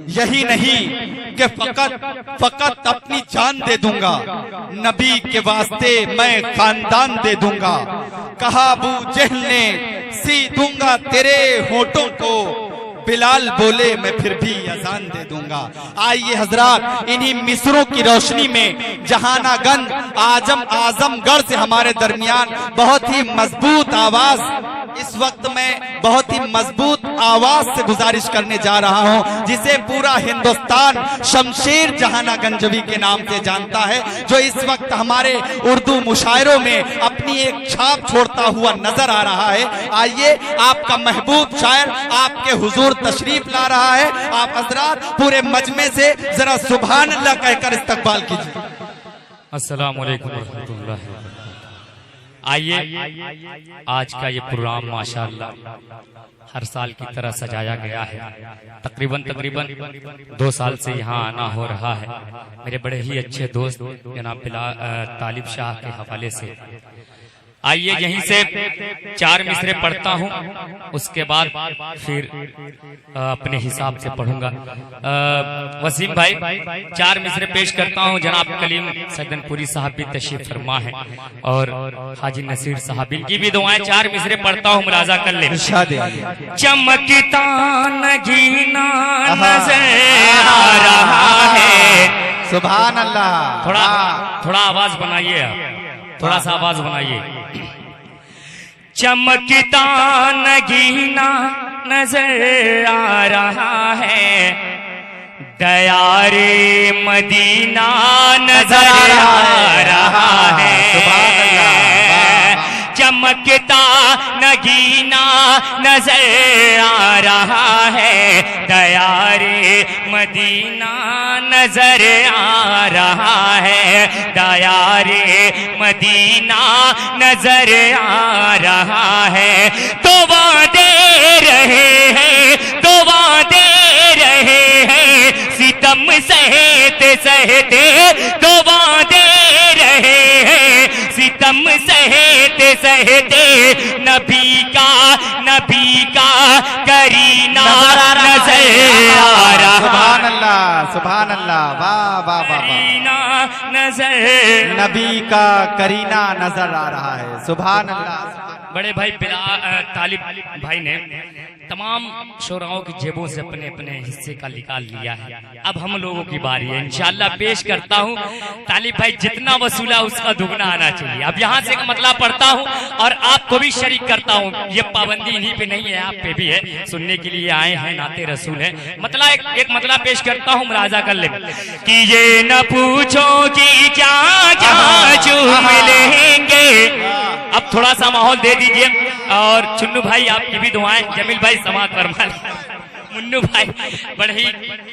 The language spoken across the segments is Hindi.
यही नहीं कि फकत अपनी जान दे दूंगा, नबी के वास्ते मैं खानदान दे दूंगा। कहा अबू जहल ने सी दूंगा तेरे होठों को, बिलाल बोले मैं फिर भी अजान दे दूंगा। आइए हजरात, इन्हीं मिसरों की रोशनी में जहानागंज आजमगढ़ से हमारे दरमियान बहुत ही मजबूत आवाज, इस वक्त मैं बहुत ही मजबूत आवाज से गुजारिश करने जा रहा हूं, जिसे पूरा हिंदुस्तान शमशेर जहानागंजवी के नाम से जानता है, जो इस वक्त हमारे उर्दू मुशायरों में अपनी एक छाप छोड़ता हुआ नजर आ रहा है। आइए, आपका महबूब शायर आपके हुजूर तशरीफ ला रहा है। आप हजरात पूरे मजमे से जरा सुभान अल्लाह कहकर इस्तकबाल कीजिए। अस्सलाम वालेकुम रहमतुल्लाह। आइए, आज का ये प्रोग्राम माशाअल्लाह हर साल की तरह सजाया गया है। तकरीबन 2 साल से यहाँ आना हो रहा है। मेरे बड़े ही अच्छे दोस्त जनाब तालिब शाह के हवाले से आइए यहीं से 4 मिसरे पढ़ता हूँ, उसके बाद फिर अपने हिसाब से पढ़ूंगा। वसीम भाई 4 मिसरे पेश करता हूँ। जनाब कलीम सैदनपुरी साहब भी तशरीफ फरमा है और हाजी नसीर साहब, इनकी भी दुआएं। 4 मिसरे पढ़ता हूँ, मुलाजा कर ले। चमकता नगीना नजर आ रहा है। सुभान अल्लाह। थोड़ा आवाज बनाइए आप, थोड़ा सा आवाज बनाइए। चमकता नगीना नजर आ रहा है, दयारे मदीना नजर आ रहा है। चमकता नगीना नजर आ रहा है, दयारे मदीना नजर आ रहा है, दयारे मदीना नजर आ रहा है। तो वादे रहे हैं, तो वादे रहे हैं, सितम सहते सहते, तो वादे रहे हैं, सितम सहते सहते, नबी का करीना नजर आ रहा। सुभान अल्लाह, सुभान अल्लाह, वाह वाह वाह। नजर नबी का करीना नजर आ रहा है। सुभान अल्लाह। बड़े भाई तालिब भाई ने तमाम शोराओं की जेबों से अपने अपने हिस्से का निकाल लिया है। अब हम लोगों की बारी है, इंशाअल्लाह पेश करता हूँ। तालिब भाई जितना वसूला उसका दुगना आना चाहिए। अब यहाँ से मतला पढ़ता हूँ और आपको भी शरीक करता हूँ। ये पाबंदी इन्हीं पे नहीं है, आप पे भी है। सुनने के लिए आए हैं, नाते रसूल है। मतला एक मतला पेश करता हूँ, मुलाजा कर ले। कि ये न पूछो कि क्या क्या चूम लेंगे। अब थोड़ा सा माहौल दे दीजिए। और चुन्नू भाई आपकी भी दुआएं। जमील भाई समाज फरमा। मुन्नू भाई बड़े ही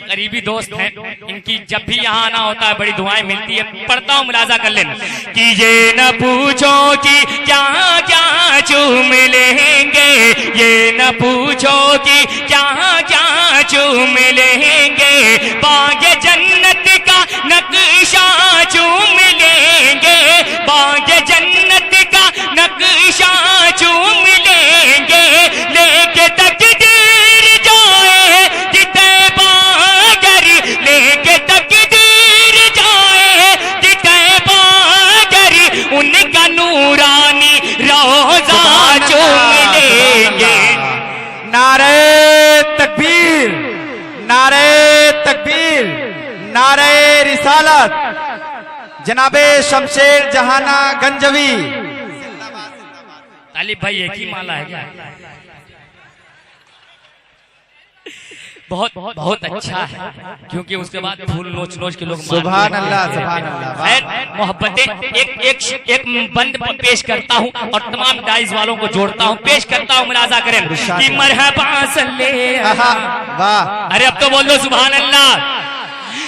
करीबी दोस्त हैं, इनकी जब भी यहाँ आना होता है बड़ी दुआएं मिलती है। पढ़ता हूँ, मुलाजा कर लेना। कि ये न पूछो कि क्या क्या चूम लेंगे, ये न पूछो कि क्या क्या चूम लेंगे, बाग जन्नत का नक्शा चूम लेंगे, बाग जन्नत का नक्शा चूम लेंगे, लेके तकदीर जाए जिते बागर, लेके तकदीर जाए जिते बागर, उनका नूरानी रोजा चूम लेंगे। नारे तकबीर, नारे तकबीर, नारे रिसालत, जनाबे शमशेर जहानागंजवी। तालिब भाई एक ही माला है क्या? बहुत अच्छा है, क्योंकि उसके बाद फूल नोच नोच के लोग। सुभान अल्लाह, सुभान अल्लाह। मोहब्बतें एक बंद पेश करता हूँ और तमाम डाइज वालों को जोड़ता हूँ, पेश करता हूँ, मुलाजा करें। कि मरहबा सल्ले, वाह। अरे अब तो बोल दो सुभान अल्लाह।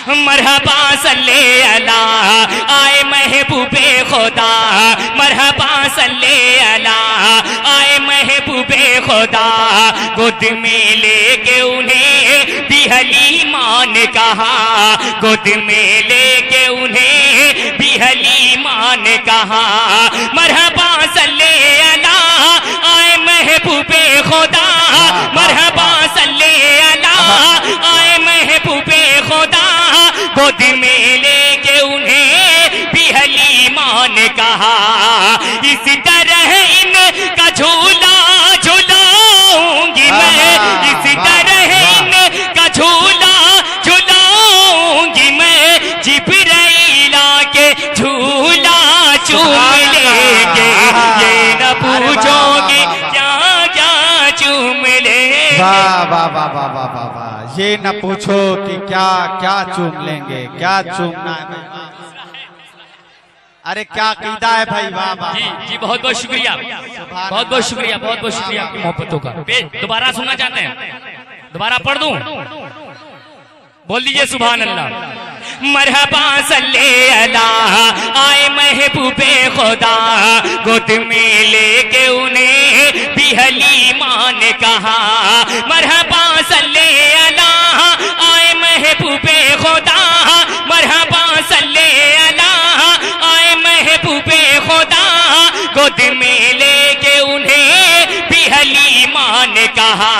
मरहबा सल्ले अला आए महबूबे खुदा, मरहबा सल्ले अला आए महबूबे खुदा, गोद में लेके उन्हें भी हलीमा ने कहा, गोद में लेके उन्हें भी हलीमा ने कहा। मरहबा सल्ले अला आए महबूबे खुदा, मरहबा सल्ले अला आए महबूबे वाह वाह वाह वाह वाह। ये न पूछो कि क्या क्या चूम लेंगे, क्या चूमना है भाई। अरे क्या कीदा है भाई, वाह वाह। जी जी, बहुत बहुत शुक्रिया, बहुत बहुत शुक्रिया, बहुत बहुत शुक्रिया आपकी मोहब्बतों का। दोबारा सुनना चाहते हैं, दोबारा पढ़ दूं? बोल दीजिए सुभान अल्लाह। मरहबा सल्ले अला आए महबूबे खुदा, गोद में लेके उन्हें भी हलीमा ने कहा। मरहबा सल्ले अला आए महबूबे खुदा, मरहबा सल्ले अला आए महबूबे खुदा, गोद में लेके उन्हें भी हलीमा ने कहा।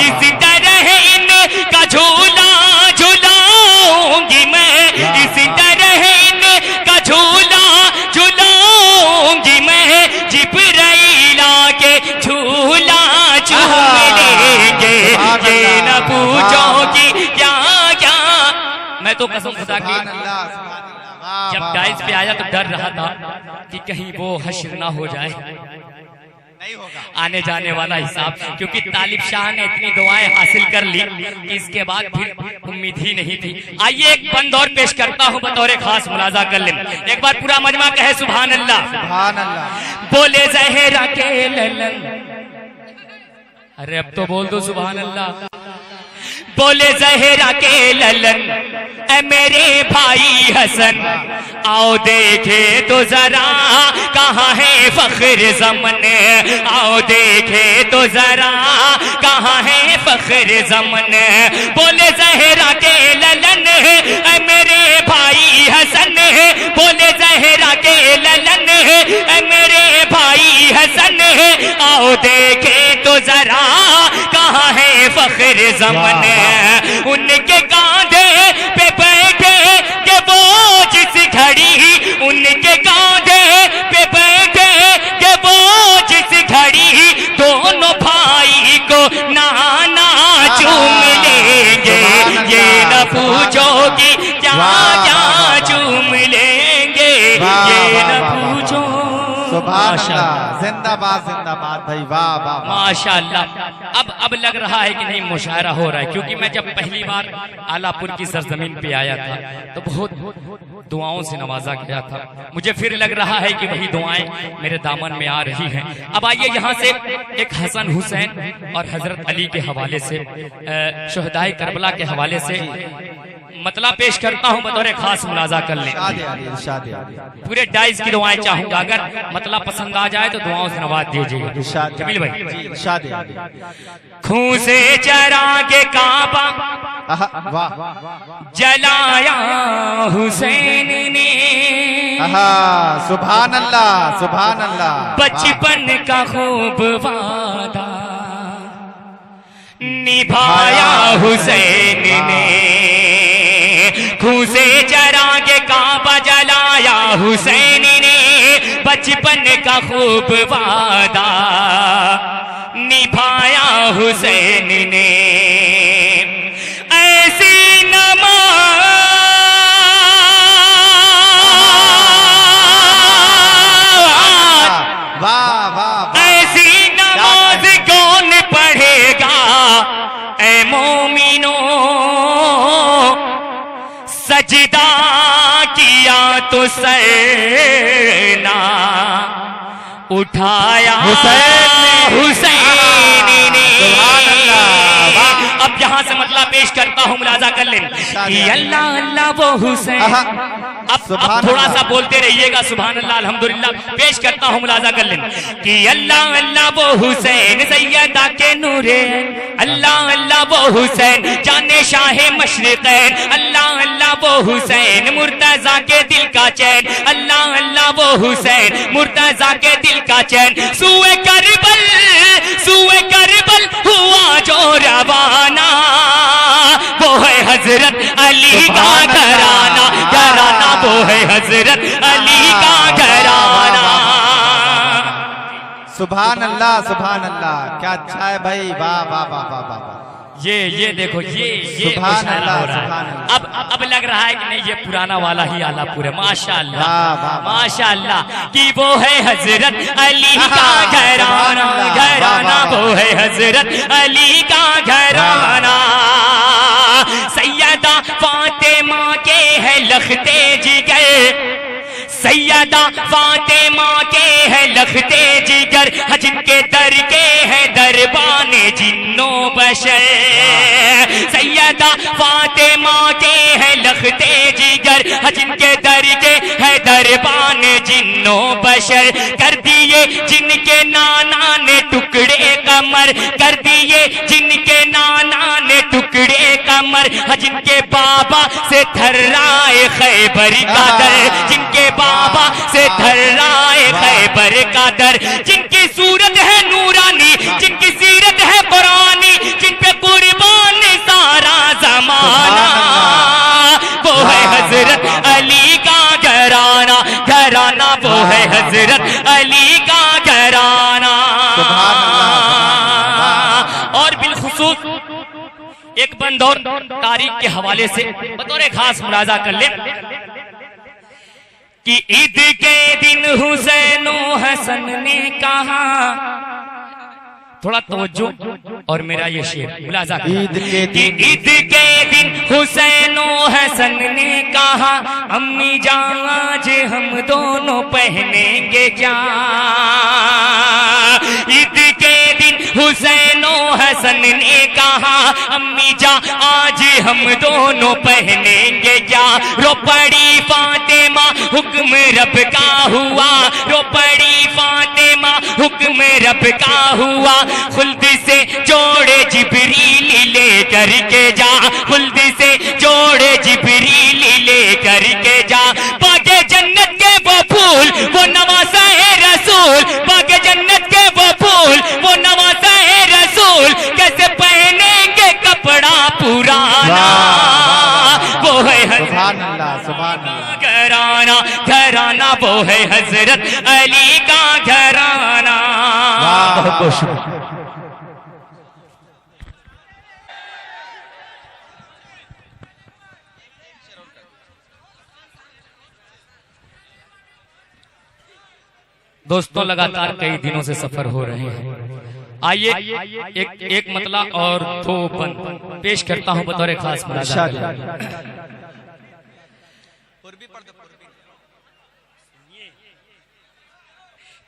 इस तरह इनका झूला झूलाऊंगी मैं, इसी तरह इनका झूला झूलाऊंगी मैं, जिब्राइल के झूला झूम लेंगे। ये न पूछो कि क्या क्या, मैं तो कसम खुदा की जब डाइस पे आया तो डर रहा था कि कहीं वो हश्र ना हो जाए, नहीं होगा आने जाने वाला हिसाब, क्योंकि तालिब शाह ने इतनी दुआएं हासिल कर ली कि इसके बाद फिर उम्मीद ही नहीं थी। आइए एक बंद और पेश करता हूँ बतौर खास मुलाजा कर लें। एक बार पूरा मजमा कहे सुभान अल्लाह। सुभान अल्लाह। बोले ज़हरा के ललन, अरे अब तो बोल दो सुभान अल्लाह। बोले ज़हरा के ललन ए मेरे भाई हसन, आओ देखे तो जरा कहाँ है फख्र ज़मन, आओ देखे तो जरा कहाँ है फख्र ज़मन। बोले ज़हरा के ललन ए मेरे भाई हसन, बोले ज़हरा के ललन ए मेरे भाई हसन, आओ देखे तो जरा कहाँ है फख्र ज़मन। उनके कांधे पे बैठे के वो जिस घड़ी, उनके कांधे पे बैठे के वो जिस घड़ी, दोनों भाई को नाना चूम लेंगे। ये न पूछो कि क्या क्या चूम लेंगे, ये न पूछो। सुभान अल्लाह, जिंदाबाद जिंदाबाद भाई, वाह वाह माशाअल्लाह। अब लग रहा है कि नहीं मुशायरा हो रहा है, क्योंकि मैं जब पहली बार आलापुर की सरजमीन पे आया था तो बहुत दुआओं से नवाजा गया था। मुझे फिर लग रहा है कि वही दुआएं मेरे दामन में आ रही हैं। अब आइए यहाँ से एक हसन हुसैन और हजरत अली के हवाले से, शुहदाए करबला के हवाले से मतला पेश करता हूँ बतौर खास मुलाजा कर लें। पूरे डाइस की दुआएं चाहूंगा, अगर मतला पसंद आ जाए तो दुआओं से नवाज दीजिएगा जमील भाई। खून से चरा के काबा जलाया हुसैन ने, सुभान अल्लाह सुभान अल्लाह। बचपन का खूब वादा निभाया हुसैन ने, खून से चरा के काबा जलाया हुसैन ने, बचपन का खूब वादा निभाया हुसैन ने। ऐसी नमाज, वाह वाह, ऐसी नमाज कौन पढ़ेगा ऐ मोमिनो, सजदा किया तो सरना उठाया हुसैन ने। अब यहाँ से मतलब पेश करता हूँ, मुलाजा कर लें कि अल्लाह अल्लाह वो हुसैन। अब थोड़ा सा बोलते रहिएगा सुभान अल्लाह अल्हम्दुलिल्लाह। पेश करता हूँ, मुलाजा कर लें कि अल्लाह अल्लाह वो हुसैन सैयदा के नूरे, अल्लाह अल्लाह वो हुसैन जाने शाहे मशरिक़ैन, अल्लाह अल्लाह वो हुसैन मुर्तज़ा के दिल का चैन, अल्लाह अल्लाह वो हुसैन मुर्तज़ा के दिल का चैन। सूए करबल हुआ जो रवाना, वो है हजरत अली का घराना, घराना वो है हजरत अली का घराना। सुभान अल्लाह सुभान अल्लाह, क्या अच्छा है भाई, वाह वाह वाह वाह वाह। ये देखो ये सुभान मुशायरा अल्लाह, हो रहा सुभान है। अल्लाह। अब लग रहा है कि नहीं ये पुराना वाला ही आला पूरे माशाअल्लाह वाह, वाह, वाह। माशाअल्लाह कि वो है हजरत अली का घराना सुभान अल्लाह, घराना वाह, वाह, वो है हजरत अली का घराना सैयदा फातिमा के है लखते जिगर सैयदा फातिमा के है लखते जिगर जिनके दर के है दरबाने जिन्नो बशर सैयदा फातिमा के है लखते जिगर जिनके दर के है दरबाने जिन्नो बशर कर दिए जिनके नाना ने टुकड़े कमर कर दिए जिनके नाना ने टुकड़े कमर जिनके बाबा से थर्राए खैबर का दर जिनके बाबा से थर्राए खैबर का दर जिनकी सूरत है नूरानी जिनकी सीरत है कुरानी जिन पे कुर्बान सारा जमाना वो है हजरत अली का घराना घराना वो है हजरत अली का घराना और बिलखुसूस एक बंद और तारीख के हवाले से बतौर खास मुलाजा कर ले कि ईद के दिन हुसैन हसन ने कहा थोड़ा तवज्जो और मेरा ये शेर मुलाजा ईद के दिन ईद के दिन हुसैन हसन ने कहा अम्मी जान आज हम दोनों पहनेंगे क्या ईद के दिन हुसैन हसन ने कहा अम्मी जान आज हम दोनों पहनेंगे क्या रो पड़ी फातिमा हुक्म रब का हुआ रो पड़ी फातिमा हुक्म रब का हुआ खुल्द से जोड़े जिब्रील ले करके जा खुल्द से जोड़े जिब्रील ले करके जा बागे जन्नत के वो फूल वो नवासा है रसूल बागे जन्नत के वो फूल वो नवासा है रसूल कैसे पहनेंगे कपड़ा पुराना वो है सुभान अल्लाह, सुभान अल्लाह। घराना घराना वो है हजरत अली का घराना बहुत बहुत शुक्रिया। दोस्तों लगातार कई दिनों से सफर हो रहे हैं आइए एक मतला और दो बंद पेश करता हूं बतौर खास मुलाजा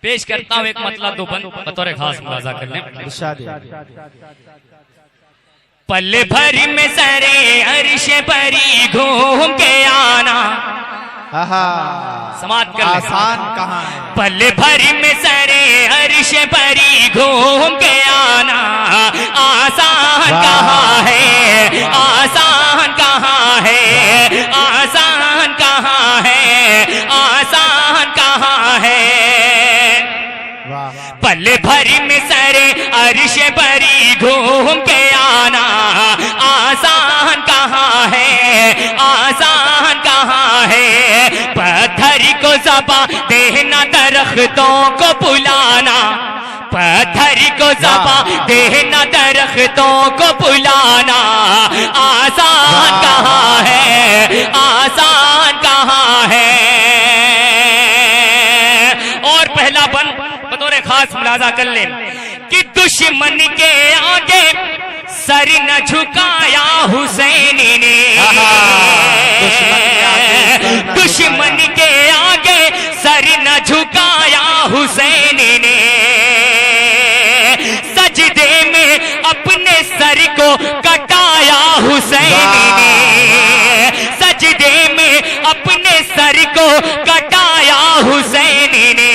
पेश करता हूं एक मतला दो बंद बतौर खास मुलाजा कर लें पल भर में सरे अर्श परी घूम के आना समात कर आसान कहाँ है पल भर में सरे अर्श परी घूम के आना आसान कहाँ है आसान कहाँ है आसान कहाँ है आसान कहाँ है पल भर में सरे अर्श परी घूम के आना आसान कहाँ है आसान कहाँ है पत्थर को ज़बां देना दरख्तों को बुलाना पत्थर को ज़बां देना दरख्तों को बुलाना आसान कहाँ है आसान कहाँ है और पहला बंद बतौर खास मुलाजा कर ले कि दुश्मन के आगे सर न झुकाया हुसैन ने दुश्मन के आगे सर न झुकाया हुसैन ने सजदे में अपने सर को कटाया हुसैन ने सजदे में अपने सर को कटाया हुसैन ने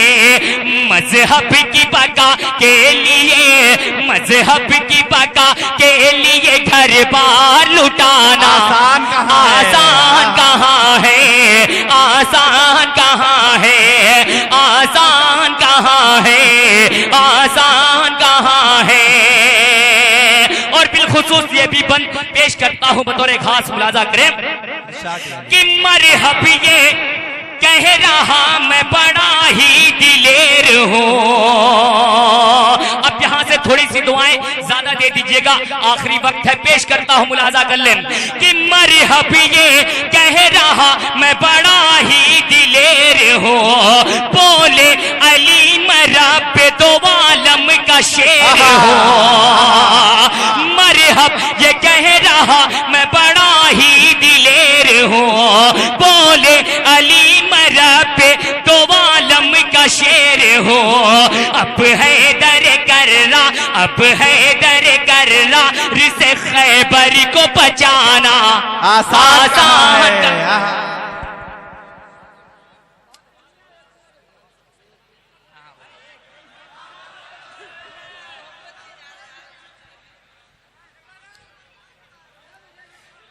मजहब की बका के लिए मजहब की बका के लिए घर बार लुटाना आसान कहाँ है आसान कहाँ है आसान कहाँ है आसान कहाँ है और बिलखुसूस ये भी बंद पेश करता हूँ बतौर खास मुलाजा करें कि मरहब ये कह रहा मैं बड़ा ही दिलेर हूँ अब यहाँ से थोड़ी सी दुआएं ज्यादा दे दीजिएगा, आखिरी वक्त है, पेश करता हूं, मुलाजा कर लें कि मरहब ये कह रहा मैं बड़ा ही दिलेर हूँ, बोले अली मरहब पे दो आलम का शेर हो। मरहब ये कह रहा मैं बड़ा ही दिलेर हूँ, बोले अली मरहब पे दो आलम का शेर हो। अब है दर करना, अब है दर करना, रिसे खैबर को बचाना आसान है।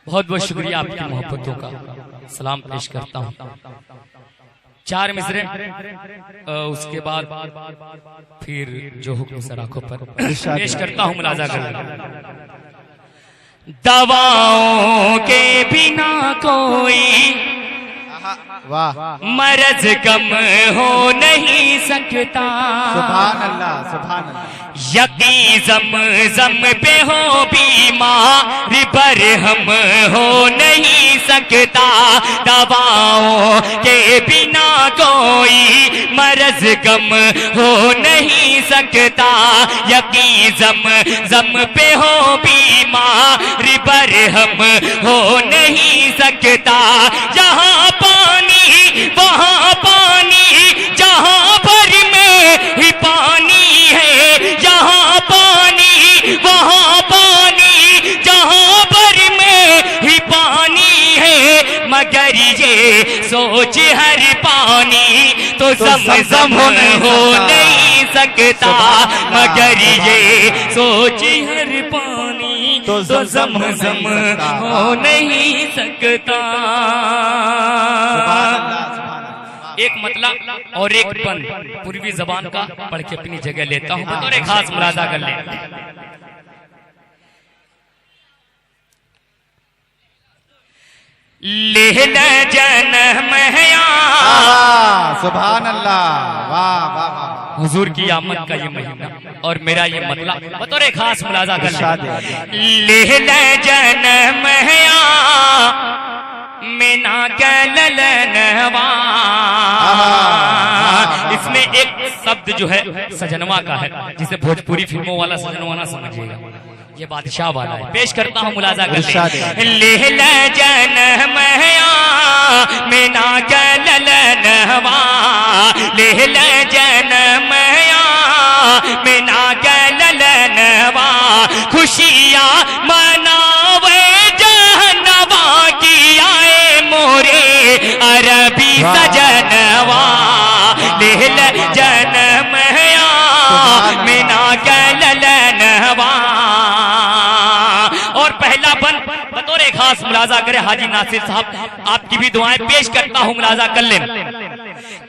बहुत बहुत शुक्रिया आपकी मोहब्बतों का, सलाम पेश करता हूँ। 4 मिसरे उसके बाद फिर जो हुक्म सराखों पर पेश करता हूँ, मुलाजा कर। दवाओं के बिना कोई मरज कम हो नहीं सकता, सुभान अल्लाह, सुभान अल्लाह। यकीन ज़म पे हो बीमार बरहम हो नहीं सकता, दवाओं के बिना कोई मरज कम हो नहीं सकता, यकीन ज़म पे हो बीमार बरहम हो नहीं सकता। जहाँ पानी वहाँ पानी, जहाँ भर में ही पानी है, जहाँ पानी वहाँ पानी, जहाँ भर में ही पानी है, मगर ये सोच हर पानी तो ज़म हो नहीं सकता, मगर ये सोच हर पानी तो ज़म हो नहीं सकता। एक मतलब और एक पन पूर्वी जबान का पढ़ के अपनी जगह लेता हूं और एक खास मुलाजा कर ले। लेना जन्म है सुभान अल्लाह, वाह वाह वाह। हुजूर की आमद का ये महीना और मेरा ये मतलब बतौर एक खास मुलाजा कर ले। लेना जन्म है मीना के ललनवा, इसमें एक शब्द जो है सजनवा का है, जिसे भोजपुरी फिल्मों वाला सजनवा ना समझिएगा, ये बादशाह वाला है। पेश करता हूँ, मुलाजा कर ले। जन्म मीना के ललनवा, ले जन्म मीना के ललनवा, खुशियाँ मनावे जहनवा की आए मोरे अरबी सजनवा, ले जन्म मीना के ललनवा। और पहला बन बतौर खास मुलाजा करे हाजी नासिर साहब, आपकी भी दुआएं पेश करता हूँ, मुलाजा कर ले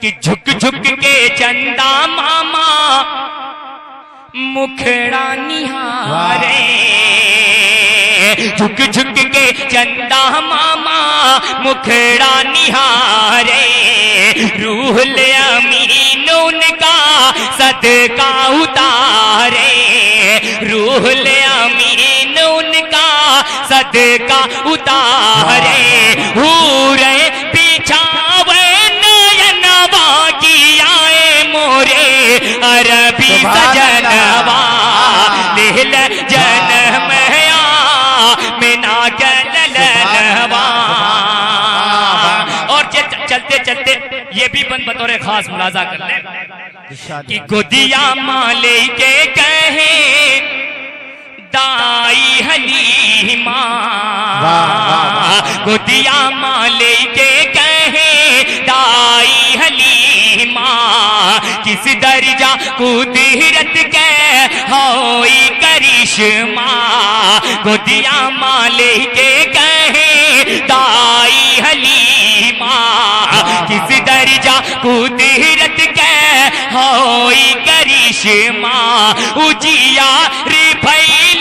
कि झुक झुक के चंदा मामा मुखड़ा निहारे, झुक झुक के चंदा मामा मुखड़ा निहारे, रूहुल अमीन उनका सदका उतारे, रूहुल अमीन उनका सदका उतारे, हूरे बिछावे नयनवा की आए मोरे अरबी सजनवा, लेल जन्म मीना के ललनवा। और चलते चलते ये भी बन बतौर खास मुलाजा कर ले कि गोदिया माले के कहे दाई हलीमा, गोदिया माले के कहे दाई हलीमा, किस दर्जा कुदरत के होई करिश्मा, गोदिया माले के कहे दाई हलीमा, किस दर्जा कुदरत के होई करिश्मा, उजिया रे भैल